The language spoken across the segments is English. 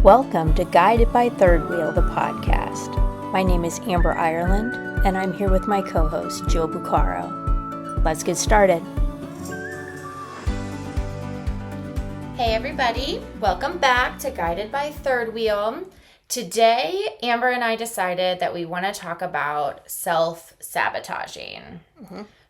Welcome to Guided by Third Wheel, the podcast. My name is Amber Ireland, and I'm here with my co-host, Joe Bucaro. Let's get started. Hey everybody, welcome back to Guided by Third Wheel. Today, Amber and I decided that we want to talk about self-sabotaging.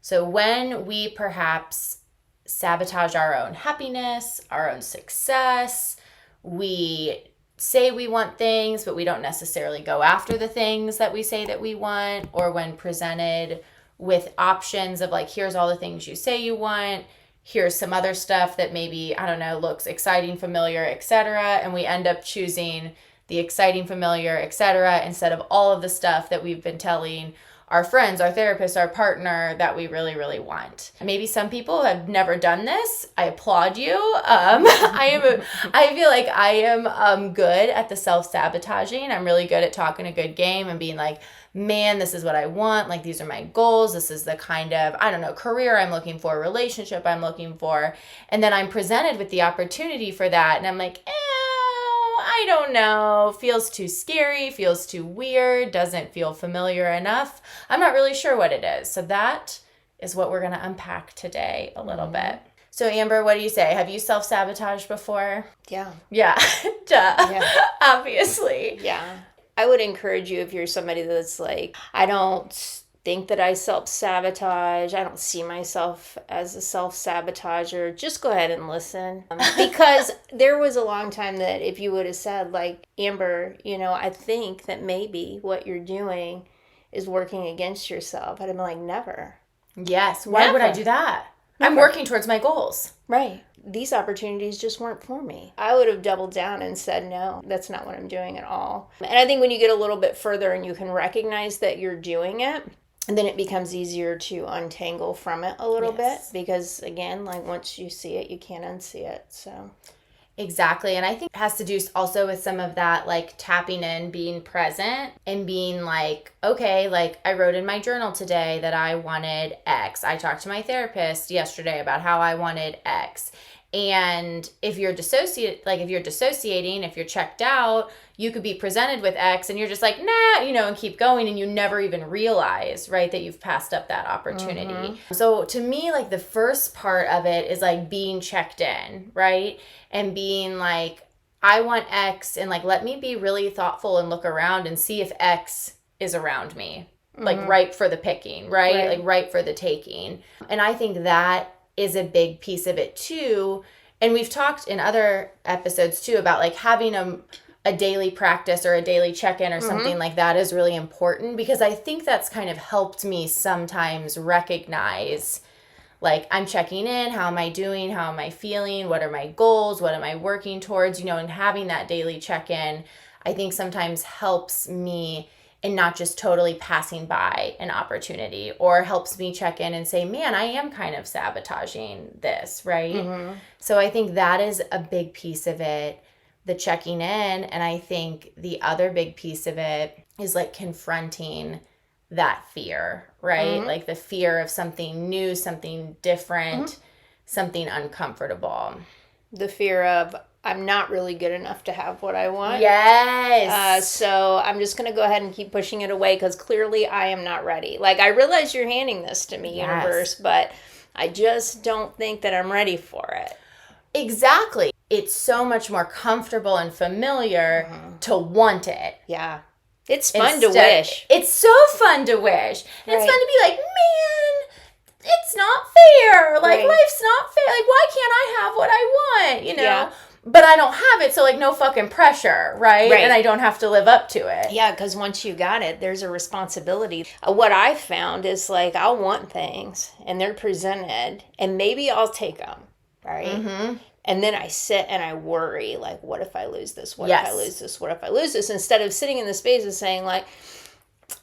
So when we perhaps sabotage our own happiness, our own success, we say we want things, but we don't necessarily go after the things that we say that we want, or when presented with options of like, here's all the things you say you want, here's some other stuff that maybe, I don't know, looks exciting, familiar, etc. And we end up choosing the exciting, familiar, etc. instead of all of the stuff that we've been telling our friends, our therapist, our partner that we really, really want. Maybe some people have never done this. I applaud you. I feel like I am good at the self-sabotaging. I'm really good at talking a good game and being like, man, this is what I want. Like, these are my goals. This is the kind of, I don't know, career I'm looking for, relationship I'm looking for. And then I'm presented with the opportunity for that. And I'm like, I don't know, feels too scary, feels too weird, doesn't feel familiar enough. I'm not really sure what it is. So that is what we're going to unpack today a little bit. So Amber, what do you say? Have you self-sabotaged before? Yeah. Yeah. Duh. Yeah. Obviously. Yeah. I would encourage you if you're somebody that's like, I don't think that I self-sabotage. I don't see myself as a self-sabotager. Just go ahead and listen. Because there was a long time that if you would have said like, Amber, I think that maybe what you're doing is working against yourself. I'd have been like, never. Yes. Why would I do that? Never. I'm working towards my goals. Right. These opportunities just weren't for me. I would have doubled down and said, no, that's not what I'm doing at all. And I think when you get a little bit further and you can recognize that you're doing it, and then it becomes easier to untangle from it a little bit because, again, like once you see it, you can't unsee it. So, exactly. And I think it has to do also with some of that, like tapping in, being present and being like, okay, like I wrote in my journal today that I wanted X. I talked to my therapist yesterday about how I wanted X. And if you're dissociating, if you're checked out, you could be presented with X and you're just like, nah, and keep going. And you never even realize, right, that you've passed up that opportunity. Mm-hmm. So to me, like the first part of it is like being checked in, right? And being like, I want X, and like, let me be really thoughtful and look around and see if X is around me, like ripe for the picking, right? Like ripe for the taking. And I think that is a big piece of it too. And we've talked in other episodes too about like having a daily practice or a daily check-in or something like that is really important, because I think that's kind of helped me sometimes recognize like I'm checking in, how am I doing, how am I feeling, what are my goals, what am I working towards, and having that daily check-in I think sometimes helps me and not just totally passing by an opportunity, or helps me check in and say, man, I am kind of sabotaging this, right? Mm-hmm. So I think that is a big piece of it, the checking in. And I think the other big piece of it is like confronting that fear, right? Mm-hmm. Like the fear of something new, something different, something uncomfortable. The fear of, I'm not really good enough to have what I want. Yes. So I'm just going to go ahead and keep pushing it away because clearly I am not ready. Like, I realize you're handing this to me, universe, but I just don't think that I'm ready for it. Exactly. It's so much more comfortable and familiar to want it. Yeah. It's fun to wish. It's so fun to wish. And it's fun to be like, man, it's not fair. Like, life's not fair. Like, why can't I have what I want, Yeah. But I don't have it, so like no fucking pressure, right? And I don't have to live up to it. Yeah, because once you got it, there's a responsibility. What I've found is like I'll want things and they're presented and maybe I'll take them, right? Mm-hmm. And then I sit and I worry, like, what if I lose this? What if I lose this? What if I lose this? Instead of sitting in the space and saying like,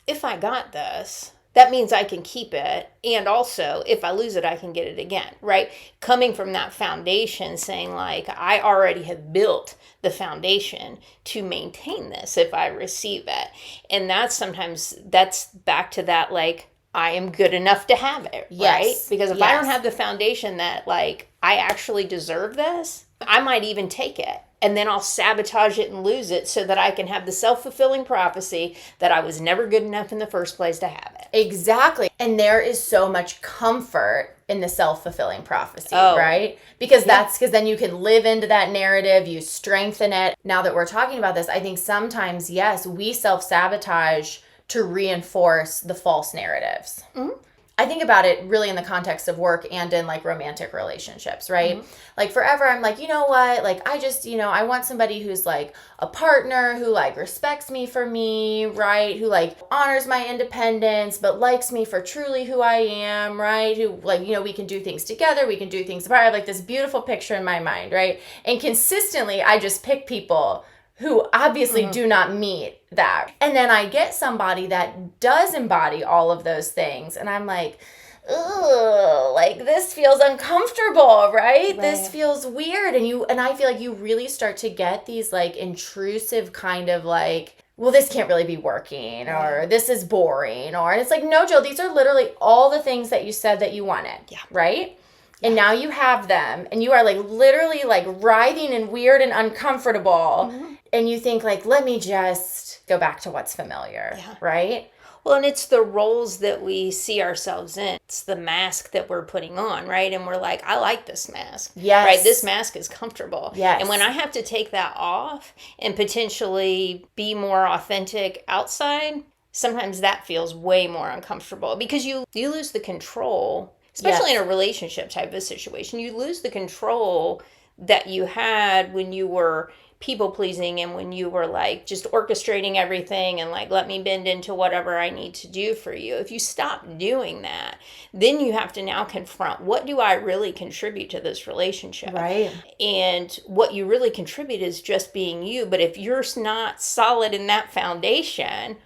if I got this, that means I can keep it. And also, if I lose it, I can get it again, right? Coming from that foundation, saying like, I already have built the foundation to maintain this if I receive it. And that's back to that, like, I am good enough to have it, Yes. right? Because if I don't have the foundation that, like, I actually deserve this, I might even take it. And then I'll sabotage it and lose it so that I can have the self-fulfilling prophecy that I was never good enough in the first place to have it. Exactly. And there is so much comfort in the self-fulfilling prophecy, right? Because because then you can live into that narrative, you strengthen it. Now that we're talking about this, I think sometimes, yes, we self-sabotage to reinforce the false narratives. Mm-hmm. I think about it really in the context of work and in like romantic relationships, right? Mm-hmm. Like forever, I'm like, you know what? Like, I just, I want somebody who's like a partner who like respects me for me, right? Who like honors my independence, but likes me for truly who I am, right? Who like, we can do things together. We can do things apart. I have like this beautiful picture in my mind, right? And consistently, I just pick people who obviously do not meet that. And then I get somebody that does embody all of those things. And I'm like, ugh, like this feels uncomfortable, right? This feels weird. And I feel like you really start to get these like intrusive kind of like, well, this can't really be working, or this is boring, and it's like, no, Jill, these are literally all the things that you said that you wanted, right? And now you have them, and you are like literally like writhing and weird and uncomfortable. And you think like, let me just go back to what's familiar, right? Well, and it's the roles that we see ourselves in. It's the mask that we're putting on, right? And we're like, I like this mask. Yes. Right? This mask is comfortable. Yes. And when I have to take that off and potentially be more authentic outside, sometimes that feels way more uncomfortable because you lose the control, especially in a relationship type of situation. You lose the control that you had when you were people pleasing and when you were like just orchestrating everything and like, let me bend into whatever I need to do for you. If you stop doing that, then you have to now confront, what do I really contribute to this relationship? Right. And what you really contribute is just being you. But if you're not solid in that foundation,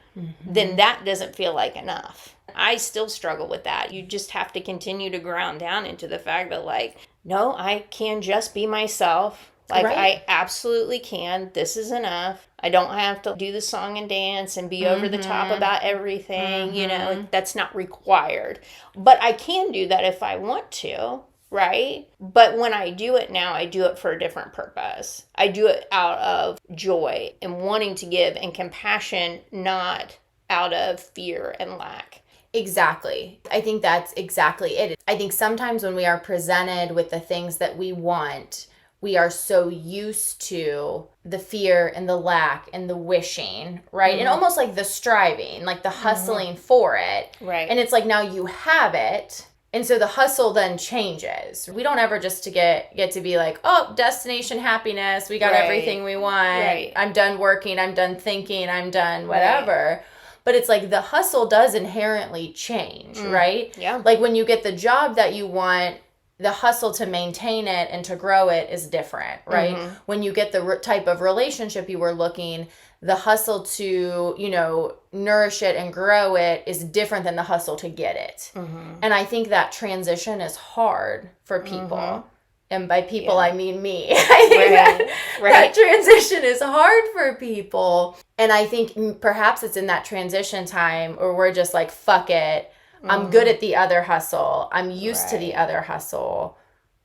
then that doesn't feel like enough. I still struggle with that. You just have to continue to ground down into the fact that like, no, I can just be myself. Like, I absolutely can. This is enough. I don't have to do the song and dance and be over the top about everything. That's not required. But I can do that if I want to, right? But when I do it now, I do it for a different purpose. I do it out of joy and wanting to give and compassion, not out of fear and lack. Exactly. I think that's exactly it. I think sometimes when we are presented with the things that we want, we are so used to the fear and the lack and the wishing, right? And almost like the striving, like the hustling for it. Right. And it's like now you have it. And so the hustle then changes. We don't ever just to get to be like, oh, destination happiness. We got everything we want. Right. I'm done working. I'm done thinking. I'm done whatever. Right. But it's like the hustle does inherently change, right? Yeah. Like when you get the job that you want, the hustle to maintain it and to grow it is different, right? When you get the type of relationship you were looking, the hustle to, nourish it and grow it is different than the hustle to get it. And I think that transition is hard for people. And by people, I mean me. I think that transition is hard for people. And I think perhaps it's in that transition time where we're just like, fuck it. I'm good at the other hustle. I'm used to the other hustle.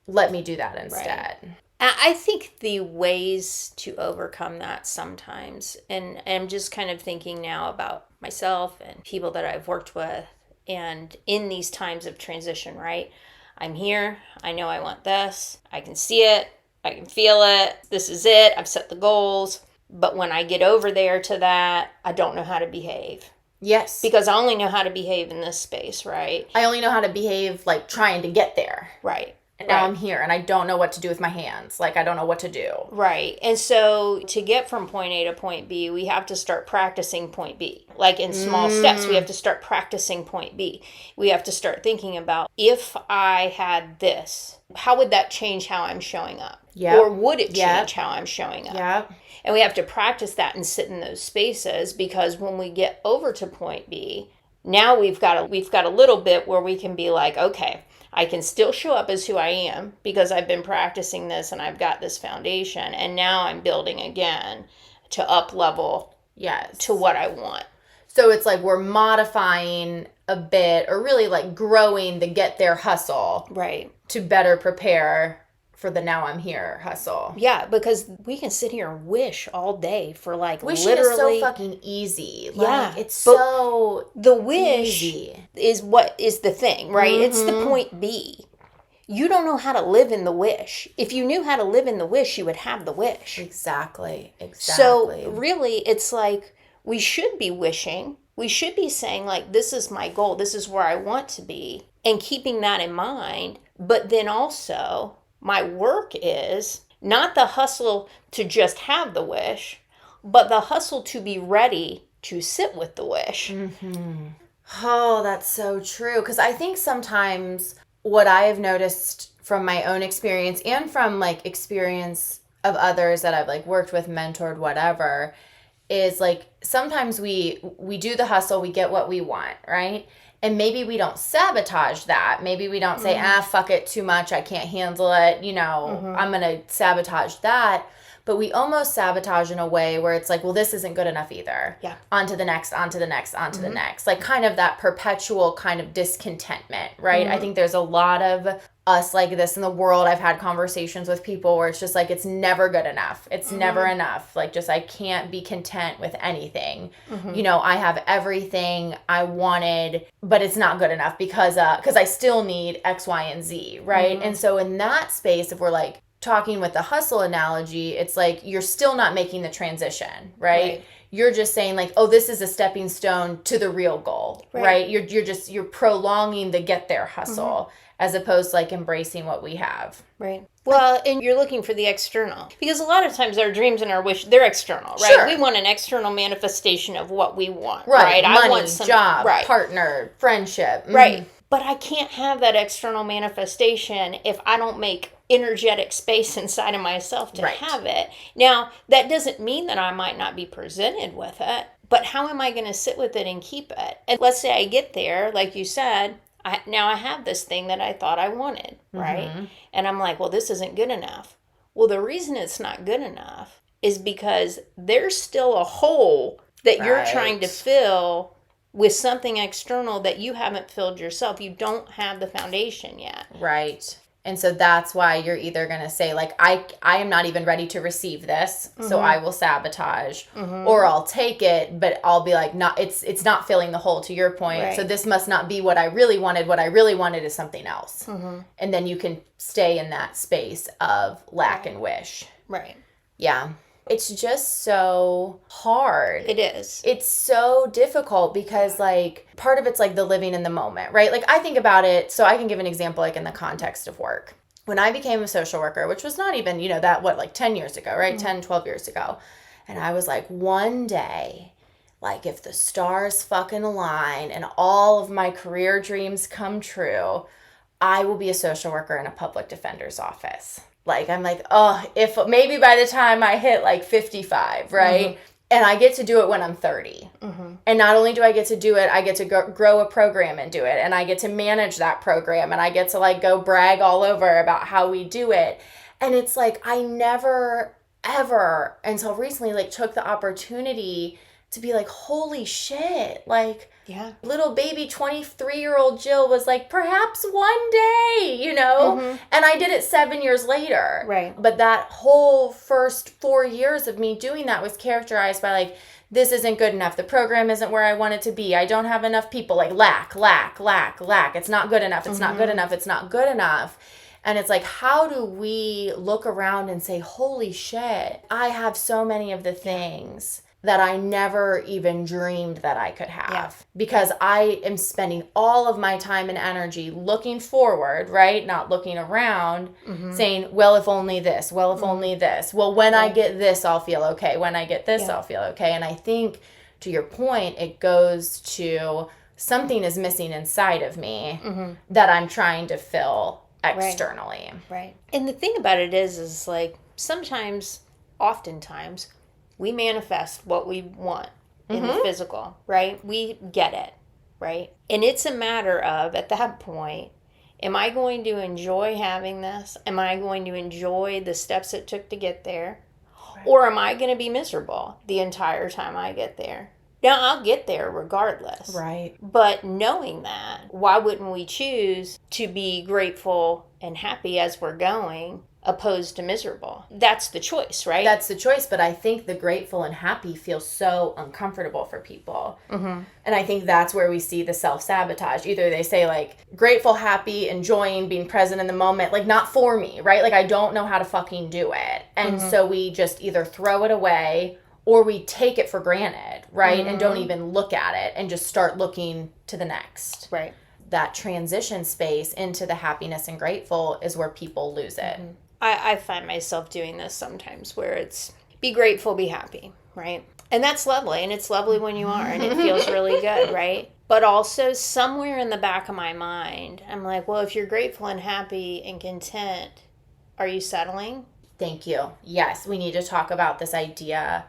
Let me do that instead. I think the ways to overcome that sometimes, and I'm just kind of thinking now about myself and people that I've worked with, and in these times of transition, right? I'm here. I know I want this. I can see it. I can feel it. This is it. I've set the goals. But when I get over there to that, I don't know how to behave. Yes. Because I only know how to behave in this space, right? I only know how to behave like trying to get there. Right. And now I'm here and I don't know what to do with my hands. Like I don't know what to do. Right. And so to get from point A to point B, we have to start practicing point B. Like in small steps, we have to start practicing point B. We have to start thinking about, if I had this, how would that change how I'm showing up? Yeah. Or would it change how I'm showing up? Yeah. And we have to practice that and sit in those spaces, because when we get over to point B, now we've got a little bit where we can be like, okay, I can still show up as who I am because I've been practicing this and I've got this foundation, and now I'm building again to up level to what I want. So it's like we're modifying a bit, or really like growing the get there hustle. Right. To better prepare for the now I'm here hustle. Yeah, because we can sit here and wish all day for like Wishing literally. is so fucking easy. Yeah. Like, it's so the wish easy. Is what is the thing, right? It's the point B. You don't know how to live in the wish. If you knew how to live in the wish, you would have the wish. Exactly. So really, it's like we should be wishing. We should be saying like, this is my goal. This is where I want to be. And keeping that in mind. But then also, my work is not the hustle to just have the wish, but the hustle to be ready to sit with the wish. Oh, that's so true. Because I think sometimes what I have noticed from my own experience and from like experience of others that I've like worked with, mentored, whatever, is like sometimes we do the hustle, we get what we want, right? And maybe we don't sabotage that. Maybe we don't say, fuck it, too much, I can't handle it, you know, I'm going to sabotage that. But we almost sabotage in a way where it's like, well, this isn't good enough either. Yeah. On to the next, on to the next, on to the next. Like kind of that perpetual kind of discontentment, right? I think there's a lot of us like this in the world. I've had conversations with people where it's just like, it's never good enough. It's never enough. Like just, I can't be content with anything. You know, I have everything I wanted, but it's not good enough because I still need X, Y, and Z, right? And so in that space, if we're like, talking with the hustle analogy, it's like you're still not making the transition, right? You're just saying like, oh, this is a stepping stone to the real goal, right? You're prolonging the get there hustle as opposed to like embracing what we have. Right. Well, and you're looking for the external. Because a lot of times our dreams and our wish, they're external, right? Sure. We want an external manifestation of what we want, right? Money, I want some job, partner, friendship. Right. But I can't have that external manifestation if I don't make energetic space inside of myself to have it. Now, that doesn't mean that I might not be presented with it, but how am I going to sit with it and keep it? And let's say I get there, like you said, now I have this thing that I thought I wanted, right? And I'm like, well, this isn't good enough. Well, the reason it's not good enough is because there's still a hole that you're trying to fill with something external that you haven't filled yourself. You don't have the foundation yet. Right. And so that's why you're either going to say like, I am not even ready to receive this, so I will sabotage, or I'll take it, but I'll be like, it's not filling the hole, to your point. Right. So this must not be what I really wanted. What I really wanted is something else. And then you can stay in that space of lack and wish. Right. Yeah. It's just so hard. It is. It's so difficult because, like, part of it's, like, the living in the moment, right? Like, I think about it, so I can give an example, like, in the context of work. When I became a social worker, which was not even, 10 years ago, right? 10, 12 years ago. And I was like, one day, like, if the stars fucking align and all of my career dreams come true, I will be a social worker in a public defender's office. Like, I'm like, oh, if maybe by the time I hit like 55, right? And I get to do it when I'm 30. And not only do I get to do it, I get to grow a program and do it. And I get to manage that program. And I get to like go brag all over about how we do it. And it's like, I never, ever until recently, like took the opportunity to be like, holy shit, like, little baby 23-year-old Jill was like, perhaps one day, and I did it 7 years later. Right. But that whole first 4 years of me doing that was characterized by like, this isn't good enough. The program isn't where I want it to be. I don't have enough people. Like lack. It's not good enough. It's not good enough. It's not good enough. And it's like, how do we look around and say, holy shit, I have so many of the things that I never even dreamed that I could have, because I am spending all of my time and energy looking forward, right? Not looking around, saying, well, if only this, well, if only this, well, when I get this, I'll feel okay. When I get this, I'll feel okay. And I think, to your point, it goes to something is missing inside of me that I'm trying to fill externally. Right. And the thing about it is like, oftentimes, we manifest what we want in the physical, right? We get it, right? And it's a matter of, at that point, am I going to enjoy having this? Am I going to enjoy the steps it took to get there? Right. Or am I going to be miserable the entire time I get there? Now, I'll get there regardless. Right. But knowing that, why wouldn't we choose to be grateful and happy as we're going, opposed to miserable? That's the choice, right? That's the choice, but I think the grateful and happy feels so uncomfortable for people. Mm-hmm. And I think that's where we see the self-sabotage. Either they say, like, grateful, happy, enjoying, being present in the moment, like, not for me, right? Like, I don't know how to fucking do it. And so we just either throw it away or we take it for granted, right? And don't even look at it and just start looking to the next. Right. That transition space into the happiness and grateful is where people lose it. I find myself doing this sometimes where it's be grateful, be happy, right? And that's lovely. And it's lovely when you are. And it feels really good, right? But also somewhere in the back of my mind, I'm like, well, if you're grateful and happy and content, are you settling? Thank you. Yes, we need to talk about this idea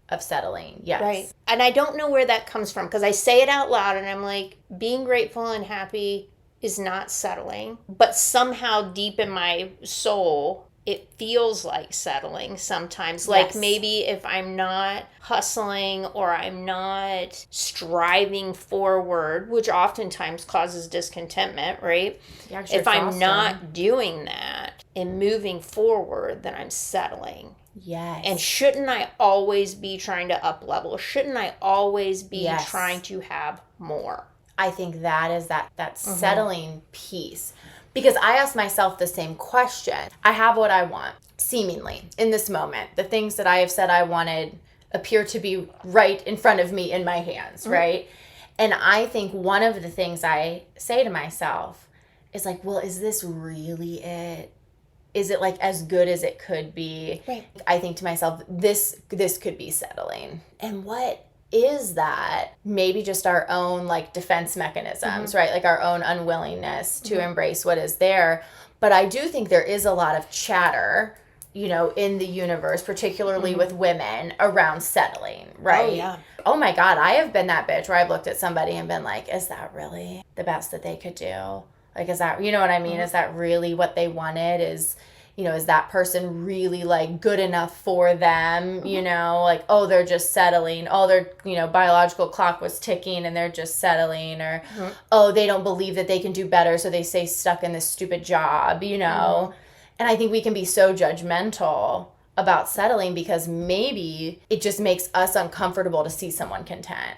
of settling. Yes. Right. And I don't know where that comes from because I say it out loud and I'm like, being grateful and happy is not settling. But somehow deep in my soul, it feels like settling sometimes. Like Yes. maybe if I'm not hustling or I'm not striving forward, which oftentimes causes discontentment, right? Yeah, 'cause you're If I'm exhausted. not doing that and moving forward, then I'm settling. Yes. And shouldn't I always be trying to up level? Shouldn't I always be Yes. trying to have more? I think that is that settling piece. Because I ask myself the same question. I have what I want, seemingly, in this moment. The things that I have said I wanted appear to be right in front of me in my hands, right? And I think one of the things I say to myself is like, well, is this really it? Is it like as good as it could be? Right. I think to myself, this could be settling. And what is that? Maybe just our own like defense mechanisms, right? Like our own unwillingness to embrace what is there. But I do think there is a lot of chatter, you know, in the universe, particularly with women, around settling, right? Oh, yeah. Oh my God, I have been that bitch where I've looked at somebody and been like, is that really the best that they could do? Like, is that, you know what I mean? Is that really what they wanted? Is that person really like good enough for them? You know, like, oh, they're just settling. Oh, their, biological clock was ticking and they're just settling. Or, oh, they don't believe that they can do better. So they stay stuck in this stupid job, And I think we can be so judgmental about settling because maybe it just makes us uncomfortable to see someone content.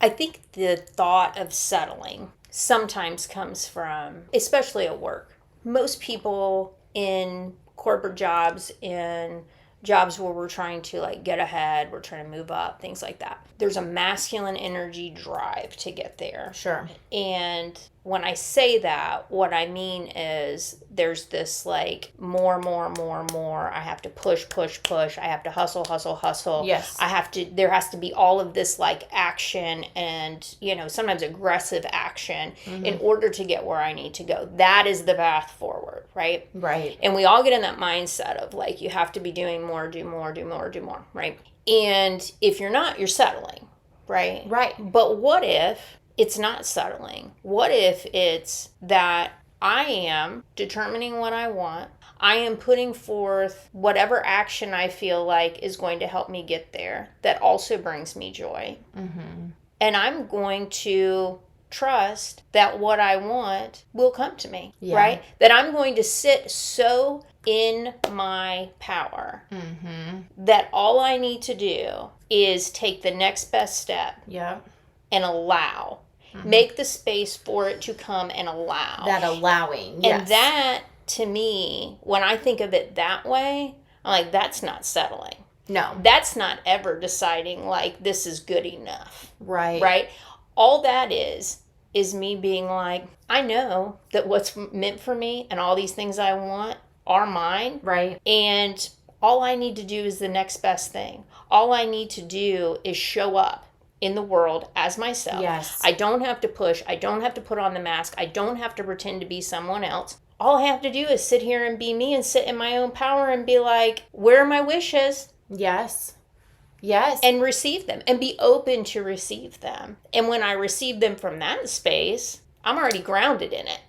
I think the thought of settling sometimes comes from, especially at work. Most people in corporate jobs, in jobs where we're trying to like get ahead, we're trying to move up, things like that. There's a masculine energy drive to get there. Sure. And when I say that, what I mean is there's this like more. I have to push. I have to hustle. Yes. There has to be all of this like action and, sometimes aggressive action in order to get where I need to go. That is the path forward, right? Right. And we all get in that mindset of like, you have to be doing more, do more, right? And if you're not, you're settling, right? Right. But what if it's not settling? What if it's that I am determining what I want? I am putting forth whatever action I feel like is going to help me get there that also brings me joy. And I'm going to trust that what I want will come to me, right? That I'm going to sit so in my power that all I need to do is take the next best step and allow. Make the space for it to come and allow. That allowing, yes. And that, to me, when I think of it that way, I'm like, that's not settling. No. That's not ever deciding, like, this is good enough. Right. Right? All that is me being like, I know that what's meant for me and all these things I want are mine. Right. And all I need to do is the next best thing. All I need to do is show up in the world as myself. Yes. I don't have to push. I don't have to put on the mask. I don't have to pretend to be someone else. All I have to do is sit here and be me and sit in my own power and be like, where are my wishes? Yes. Yes. And receive them and be open to receive them. And when I receive them from that space, I'm already grounded in it.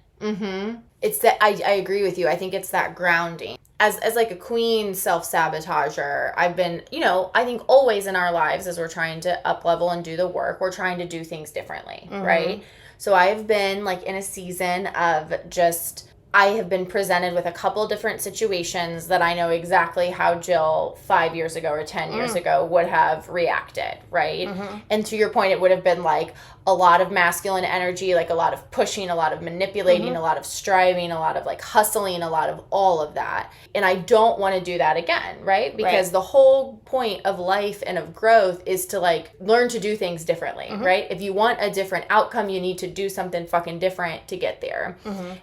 It's that I agree with you. I think it's that grounding. as like a queen self-sabotager, I've been, I think always in our lives as we're trying to up level and do the work, we're trying to do things differently, right? So I've been like in a season of just, I have been presented with a couple different situations that I know exactly how Jill 5 years ago or 10 years ago would have reacted, right? And to your point, it would have been like a lot of masculine energy, like a lot of pushing, a lot of manipulating, a lot of striving, a lot of like hustling, a lot of all of that. And I don't want to do that again, right? Because the whole point of life and of growth is to like learn to do things differently, right? If you want a different outcome, you need to do something fucking different to get there.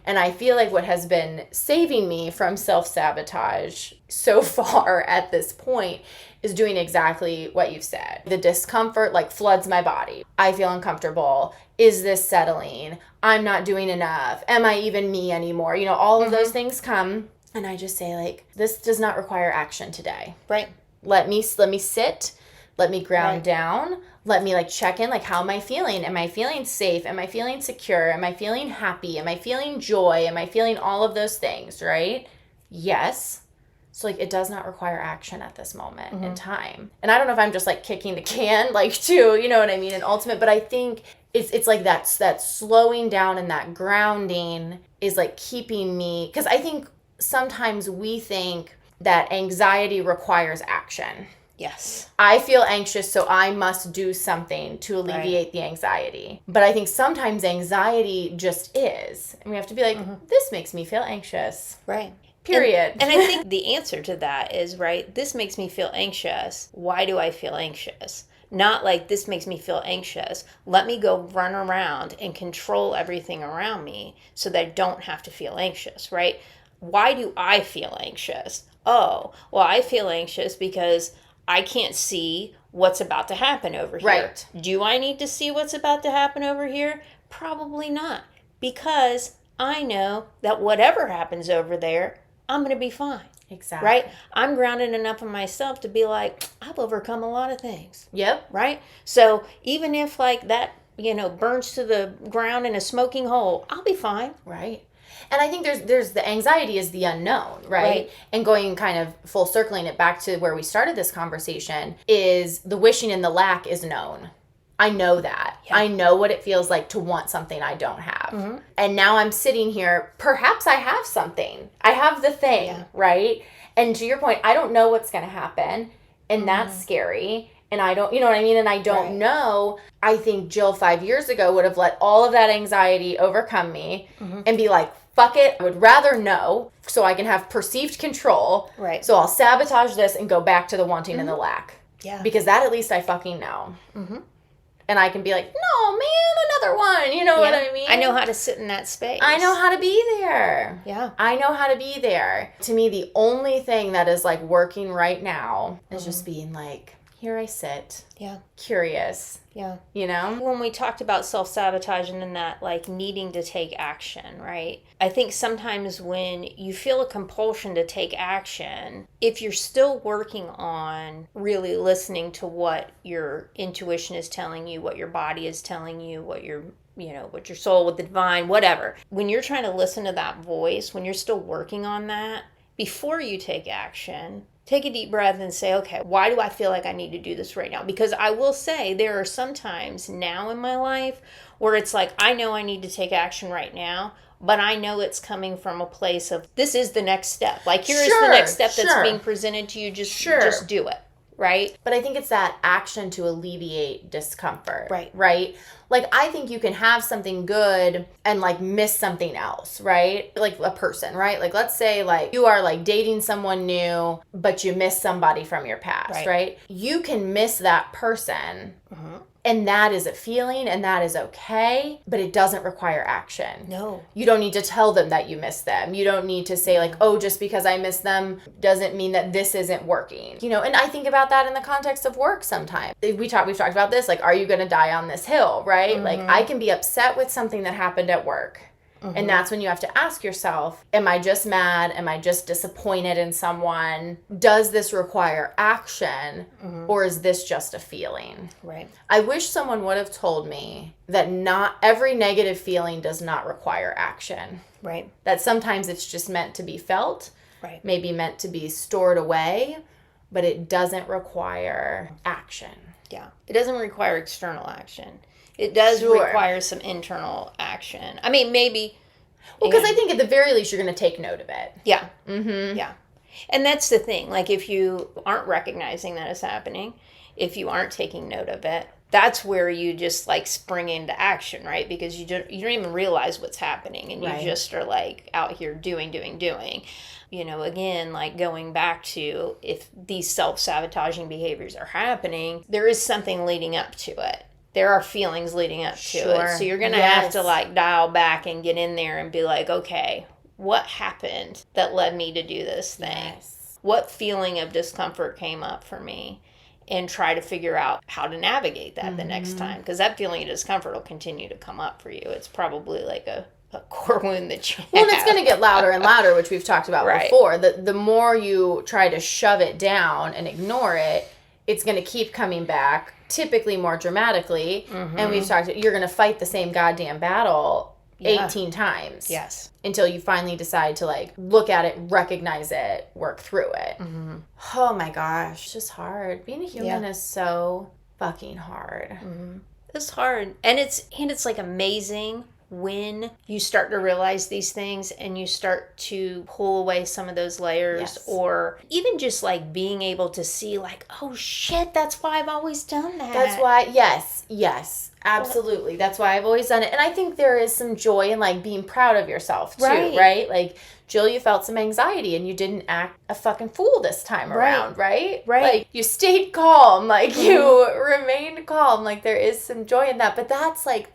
And I feel like what has been saving me from self-sabotage so far at this point is doing exactly what you've said. The discomfort like floods my body. I feel uncomfortable. Is this settling? I'm not doing enough. Am I even me anymore? All of those things come, and I just say like, this does not require action today. Right. Let me sit. Let me ground down. Let me like check in, like, how am I feeling? Am I feeling safe? Am I feeling secure? Am I feeling happy? Am I feeling joy? Am I feeling all of those things, right? Yes. So like, it does not require action at this moment in time. And I don't know if I'm just like kicking the can, like, too, you know what I mean? In ultimate, but I think it's like that slowing down and that grounding is like keeping me, because I think sometimes we think that anxiety requires action. Yes. I feel anxious, so I must do something to alleviate the anxiety. But I think sometimes anxiety just is. And we have to be like, this makes me feel anxious. Right. Period. And I think the answer to that is, right, this makes me feel anxious. Why do I feel anxious? Not like, this makes me feel anxious. Let me go run around and control everything around me so that I don't have to feel anxious, right? Why do I feel anxious? Oh, well, I feel anxious because I can't see what's about to happen over here. Right. Do I need to see what's about to happen over here? Probably not. Because I know that whatever happens over there, I'm going to be fine. Exactly. Right? I'm grounded enough in myself to be like, I've overcome a lot of things. Yep. Right? So even if like that, burns to the ground in a smoking hole, I'll be fine. Right. And I think there's the anxiety is the unknown, right? And going kind of full circling it back to where we started this conversation is the wishing and the lack is known. I know that. Yeah. I know what it feels like to want something I don't have. And now I'm sitting here, perhaps I have something. I have the thing, right? And to your point, I don't know what's going to happen. And that's scary. And I don't, you know what I mean? And I don't know. I think Jill 5 years ago would have let all of that anxiety overcome me and be like, fuck it. I would rather know so I can have perceived control. Right. So I'll sabotage this and go back to the wanting and the lack. Yeah. Because that at least I fucking know. And I can be like, no, man, another one. You know what I mean? I know how to sit in that space. I know how to be there. Yeah. I know how to be there. To me, the only thing that is like working right now is just being like, here I sit. Yeah. Curious. Yeah. You know? When we talked about self-sabotaging and that like needing to take action, right? I think sometimes when you feel a compulsion to take action, if you're still working on really listening to what your intuition is telling you, what your body is telling you, what your soul, with the divine, whatever. When you're trying to listen to that voice, when you're still working on that, before you take action, take a deep breath and say, okay, why do I feel like I need to do this right now? Because I will say there are some times now in my life where it's like, I know I need to take action right now, but I know it's coming from a place of, this is the next step. Like, here is the next step that's being presented to you. Just do it. Right? But I think it's that action to alleviate discomfort. Right. Right? Like, I think you can have something good and, like, miss something else, right? Like, a person, right? Like, let's say, like, you are, like, dating someone new, but you miss somebody from your past, right? You can miss that person, and that is a feeling, and that is okay, but it doesn't require action. No. You don't need to tell them that you miss them. You don't need to say, like, oh, just because I miss them doesn't mean that this isn't working. You know, and I think about that in the context of work sometimes. We've talked about this, like, are you going to die on this hill, right? Like, I can be upset with something that happened at work. And that's when you have to ask yourself, am I just mad? Am I just disappointed in someone? Does this require action? Or is this just a feeling? Right. I wish someone would have told me that not every negative feeling does not require action. Right. That sometimes it's just meant to be felt, may be meant to be stored away, but it doesn't require action. Yeah. It doesn't require external action. It does require some internal action. I mean, maybe. Well, because I think at the very least you're going to take note of it. Yeah. Mm-hmm. Yeah. And that's the thing. Like, if you aren't recognizing that it's happening, if you aren't taking note of it, that's where you just like spring into action, right? Because you don't even realize what's happening, and you just are like out here doing. You know, again, like going back to, if these self-sabotaging behaviors are happening, there is something leading up to it. There are feelings leading up to it. So you're going to have to like dial back and get in there and be like, okay, what happened that led me to do this thing? Yes. What feeling of discomfort came up for me? And try to figure out how to navigate that the next time. Because that feeling of discomfort will continue to come up for you. It's probably like a core wound that you have. Well, and it's going to get louder and louder, which we've talked about before. The more you try to shove it down and ignore it, it's going to keep coming back, typically more dramatically. And we've talked, you're going to fight the same goddamn battle 18 times. Yes. Until you finally decide to like look at it, recognize it, work through it. Oh my gosh. It's just hard. Being a human is so fucking hard. It's hard. And it's like amazing when you start to realize these things and you start to pull away some of those layers, or even just like being able to see like, oh shit, that's why I've always done that. That's why, yes, absolutely. That's why I've always done it. And I think there is some joy in like being proud of yourself too, right? Like, Jill, you felt some anxiety and you didn't act a fucking fool this time around, right? Like, you stayed calm, like you remained calm. Like, there is some joy in that. But that's like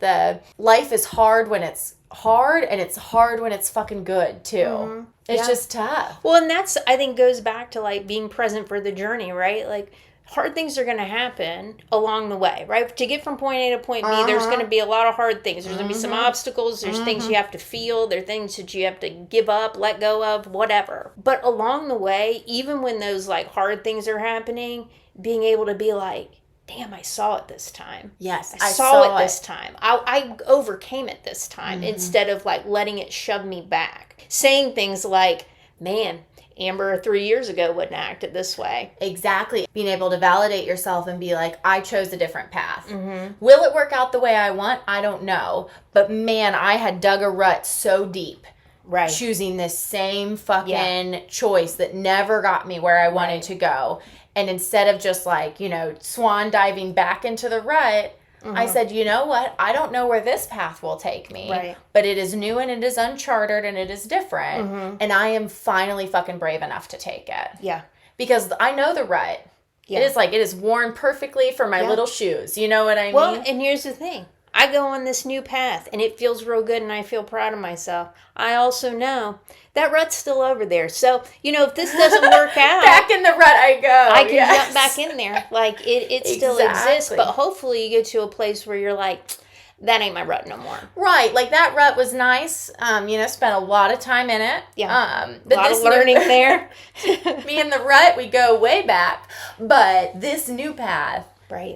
life is hard when it's hard, and it's hard when it's fucking good too. It's just tough. Well, and that's, I think, goes back to like being present for the journey, right? Like, hard things are going to happen along the way, right? To get from point A to point B, there's going to be a lot of hard things. There's going to be some obstacles. There's things you have to feel. There are things that you have to give up, let go of, whatever. But along the way, even when those like hard things are happening, being able to be like, damn, I saw it this time. Yes, I saw it this time. I overcame it this time, instead of like letting it shove me back. Saying things like, man, Amber 3 years ago wouldn't have acted this way. Exactly. Being able to validate yourself and be like, I chose a different path. Will it work out the way I want? I don't know. But man, I had dug a rut so deep. Choosing this same fucking choice that never got me where I wanted to go. And instead of just like, you know, swan diving back into the rut, I said, you know what? I don't know where this path will take me, but it is new and it is uncharted and it is different. And I am finally fucking brave enough to take it. Yeah. Because I know the rut. It is like, it is worn perfectly for my little shoes. You know what I mean? Well, and here's the thing. I go on this new path and it feels real good and I feel proud of myself. I also know that rut's still over there. So, you know, if this doesn't work out, back in the rut I go. I can jump back in there. Like, it still exists, but hopefully you get to a place where you're like, that ain't my rut no more. Right. Like, that rut was nice. You know, spent a lot of time in it. Yeah. But a lot of learning there. Me and the rut, we go way back. But this new path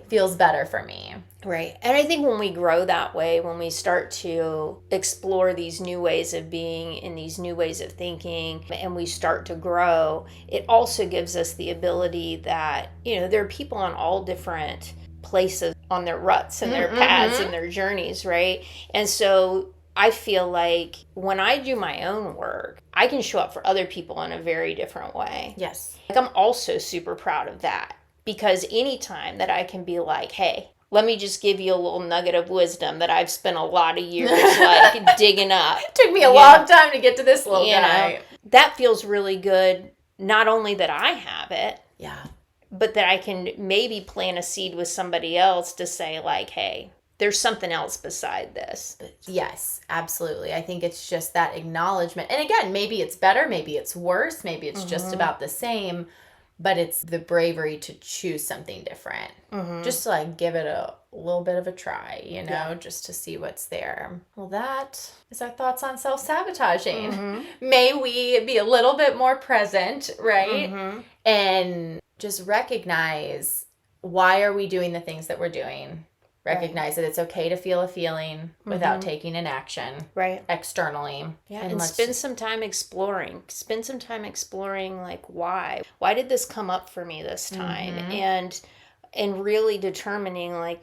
feels better for me. Right. And I think when we grow that way, when we start to explore these new ways of being and these new ways of thinking, and we start to grow, it also gives us the ability that, you know, there are people on all different places on their ruts and their paths and their journeys, right? And so I feel like when I do my own work, I can show up for other people in a very different way. Yes. Like, I'm also super proud of that, because anytime that I can be like, hey, let me just give you a little nugget of wisdom that I've spent a lot of years like digging up. It took me a long time to get to this little guy. That feels really good. Not only that I have it, but that I can maybe plant a seed with somebody else to say like, hey, there's something else beside this. Yes, absolutely. I think it's just that acknowledgement. And again, maybe it's better, maybe it's worse, maybe it's just about the same. But it's the bravery to choose something different. Just to like give it a little bit of a try, you know, just to see what's there. Well, that is our thoughts on self-sabotaging. May we be a little bit more present, right? And just recognize, why are we doing the things that we're doing? Recognize that it's okay to feel a feeling without taking an action externally. Yeah, and spend some time exploring. Spend some time exploring, like, why? Why did this come up for me this time? And really determining, like,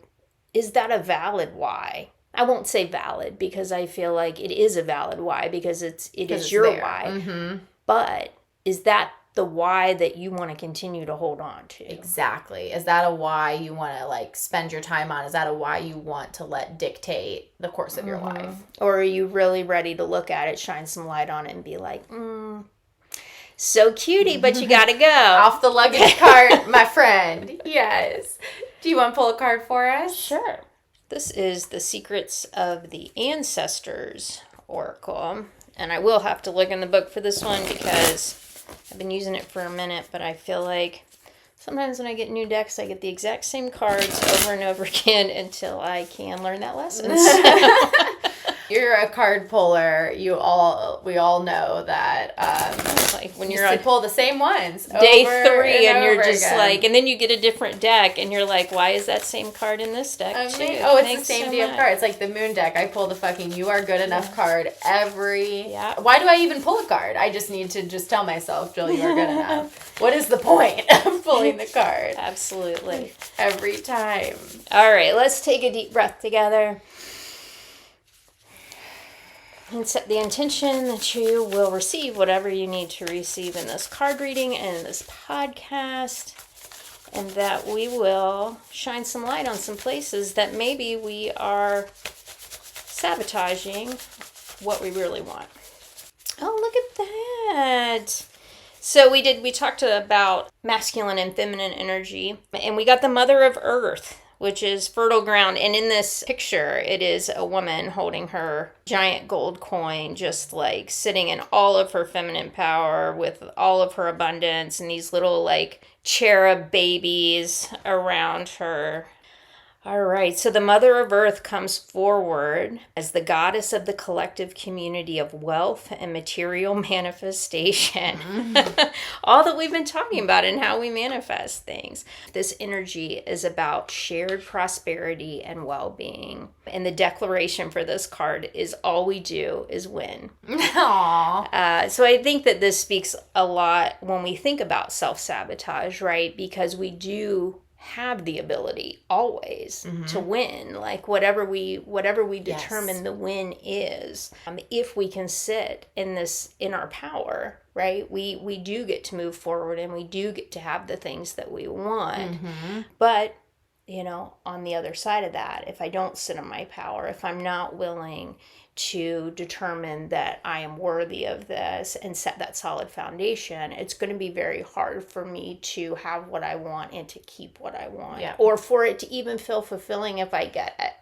is that a valid why? I won't say valid because I feel like it is a valid why because it is your why. But is that the why that you want to continue to hold on to? Exactly. Is that a why you want to like spend your time on? Is that a why you want to let dictate the course of your life? Or are you really ready to look at it, shine some light on it, and be like, so cutie, but you gotta go. Off the luggage cart, my friend. Yes. Do you want to pull a card for us? Sure. This is the Secrets of the Ancestors Oracle. And I will have to look in the book for this one because I've been using it for a minute, but I feel like sometimes when I get new decks, I get the exact same cards over and over again until I can learn that lesson. You're a card puller. We all know that like when you're on pull the same ones day 3 and you're just again. like, and then you get a different deck and you're like, why is that same card in this deck too? Oh, it's the same damn card. It's like the moon deck. I pull the fucking "You Are Good Enough" card every. Yeah. Why do I even pull a card? I just need to just tell myself, Jill, you are good enough. What is the point of pulling the card? Absolutely. Every time. All right, let's take a deep breath together. And set the intention that you will receive whatever you need to receive in this card reading and in this podcast. And that we will shine some light on some places that maybe we are sabotaging what we really want. Oh, look at that. So we talked about masculine and feminine energy. And we got the Mother of Earth, which is fertile ground. And in this picture, it is a woman holding her giant gold coin, just like sitting in all of her feminine power with all of her abundance and these little like cherub babies around her. All right, so the Mother of Earth comes forward as the goddess of the collective community of wealth and material manifestation. All that we've been talking about and how we manifest things. This energy is about shared prosperity and well-being. And the declaration for this card is all we do is win. Aww. So I think that this speaks a lot when we think about self-sabotage, right? Because we do have the ability always to win, like whatever we determine the win is. If we can sit in our power, right, we do get to move forward and we do get to have the things that we want. But on the other side of that, if I don't sit in my power, if I'm not willing to determine that I am worthy of this and set that solid foundation, it's going to be very hard for me to have what I want and to keep what I want, or for it to even feel fulfilling if I get it,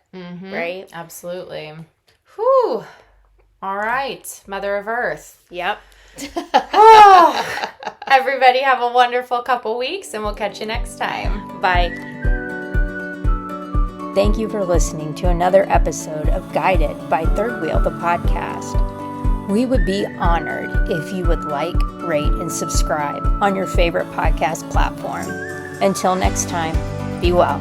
right? Absolutely. Whew. All right, Mother of Earth. Yep. Everybody have a wonderful couple weeks, and we'll catch you next time. Bye. Thank you for listening to another episode of Guided by Third Wheel, the podcast. We would be honored if you would like, rate, and subscribe on your favorite podcast platform. Until next time, be well.